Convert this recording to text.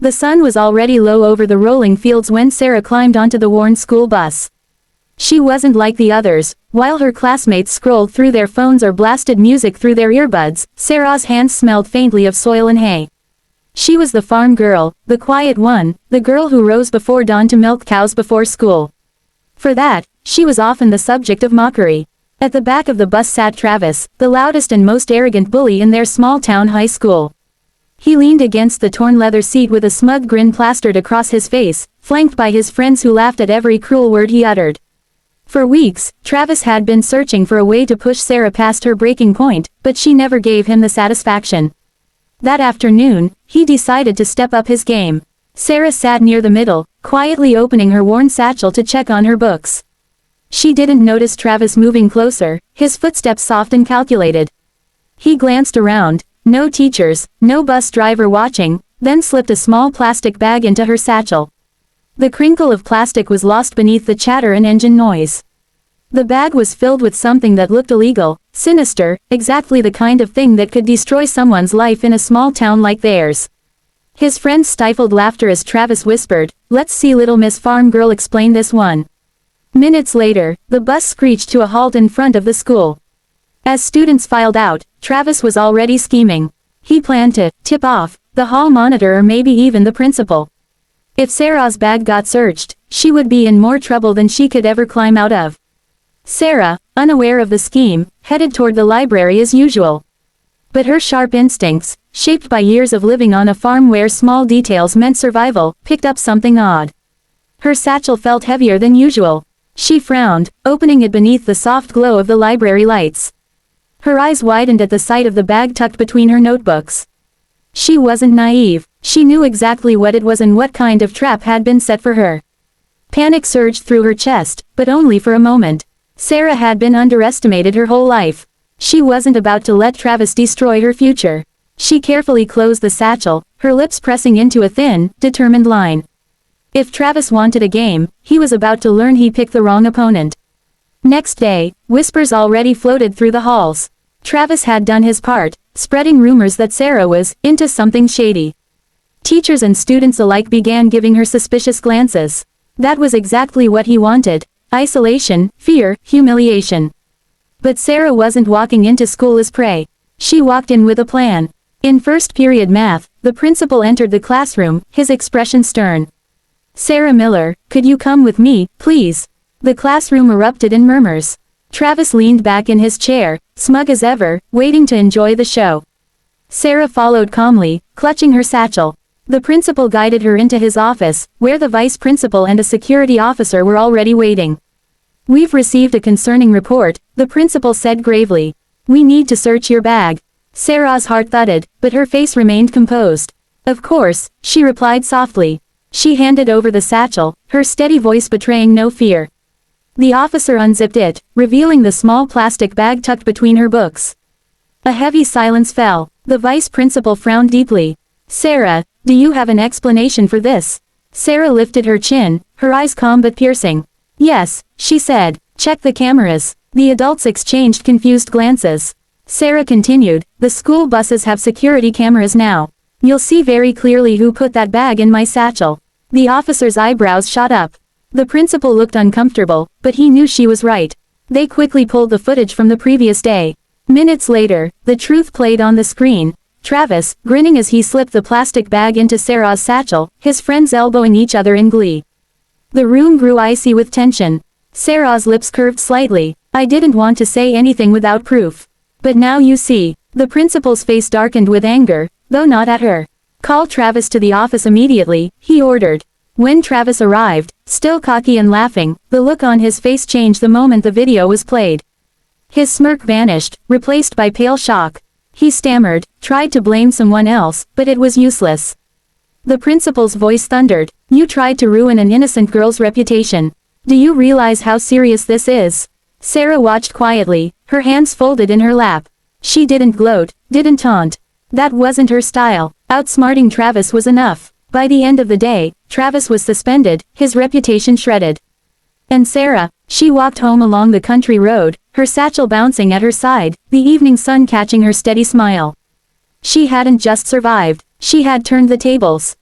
The sun was already low over the rolling fields when Sarah climbed onto the worn school bus. She wasn't like the others. While her classmates scrolled through their phones or blasted music through their earbuds, Sarah's hands smelled faintly of soil and hay. She was the farm girl, the quiet one, the girl who rose before dawn to milk cows before school. For that, she was often the subject of mockery. At the back of the bus sat Travis, the loudest and most arrogant bully in their small-town high school. He leaned against the torn leather seat with a smug grin plastered across his face, flanked by his friends who laughed at every cruel word he uttered. For weeks, Travis had been searching for a way to push Sarah past her breaking point, but she never gave him the satisfaction. That afternoon, he decided to step up his game. Sarah sat near the middle, quietly opening her worn satchel to check on her books. She didn't notice Travis moving closer, his footsteps soft and calculated. He glanced around, no teachers, no bus driver watching, then slipped a small plastic bag into her satchel. The crinkle of plastic was lost beneath the chatter and engine noise. The bag was filled with something that looked illegal, sinister, exactly the kind of thing that could destroy someone's life in a small town like theirs. His friends stifled laughter as Travis whispered, "Let's see little Miss Farm Girl explain this one." Minutes later, the bus screeched to a halt in front of the school. As students filed out, Travis was already scheming. He planned to tip off the hall monitor or maybe even the principal. If Sarah's bag got searched, she would be in more trouble than she could ever climb out of. Sarah, unaware of the scheme, headed toward the library as usual. But her sharp instincts, shaped by years of living on a farm where small details meant survival, picked up something odd. Her satchel felt heavier than usual. She frowned, opening it beneath the soft glow of the library lights. Her eyes widened at the sight of the bag tucked between her notebooks. She wasn't naive. She knew exactly what it was and what kind of trap had been set for her. Panic surged through her chest, but only for a moment. Sarah had been underestimated her whole life. She wasn't about to let Travis destroy her future. She carefully closed the satchel, her lips pressing into a thin, determined line. If Travis wanted a game, he was about to learn he picked the wrong opponent. Next day, whispers already floated through the halls. Travis had done his part, spreading rumors that Sarah was into something shady. Teachers and students alike began giving her suspicious glances. That was exactly what he wanted: isolation, fear, humiliation. But Sarah wasn't walking into school as prey. She walked in with a plan. In first period math, the principal entered the classroom, his expression stern. "Sarah Miller, could you come with me, please?" The classroom erupted in murmurs. Travis leaned back in his chair, smug as ever, waiting to enjoy the show. Sarah followed calmly, clutching her satchel. The principal guided her into his office, where the vice principal and a security officer were already waiting. "We've received a concerning report," the principal said gravely. "We need to search your bag." Sarah's heart thudded, but her face remained composed. "Of course," she replied softly. She handed over the satchel, her steady voice betraying no fear. The officer unzipped it, revealing the small plastic bag tucked between her books. A heavy silence fell. The vice principal frowned deeply. "Sarah, do you have an explanation for this?" Sarah lifted her chin, her eyes calm but piercing. "Yes," she said. "Check the cameras." The adults exchanged confused glances. Sarah continued, "The school buses have security cameras now. You'll see very clearly who put that bag in my satchel." The officer's eyebrows shot up. The principal looked uncomfortable, but he knew she was right. They quickly pulled the footage from the previous day. Minutes later, the truth played on the screen. Travis, grinning as he slipped the plastic bag into Sarah's satchel, his friends elbowing each other in glee. The room grew icy with tension. Sarah's lips curved slightly. "I didn't want to say anything without proof. But now you see." The principal's face darkened with anger, though not at her. "Call Travis to the office immediately," he ordered. When Travis arrived, still cocky and laughing, the look on his face changed the moment the video was played. His smirk vanished, replaced by pale shock. He stammered, tried to blame someone else, but it was useless. The principal's voice thundered, "You tried to ruin an innocent girl's reputation. Do you realize how serious this is?" Sarah watched quietly, her hands folded in her lap. She didn't gloat, didn't taunt. That wasn't her style. Outsmarting Travis was enough. By the end of the day, Travis was suspended, his reputation shredded. And Sarah, she walked home along the country road, her satchel bouncing at her side, the evening sun catching her steady smile. She hadn't just survived, she had turned the tables.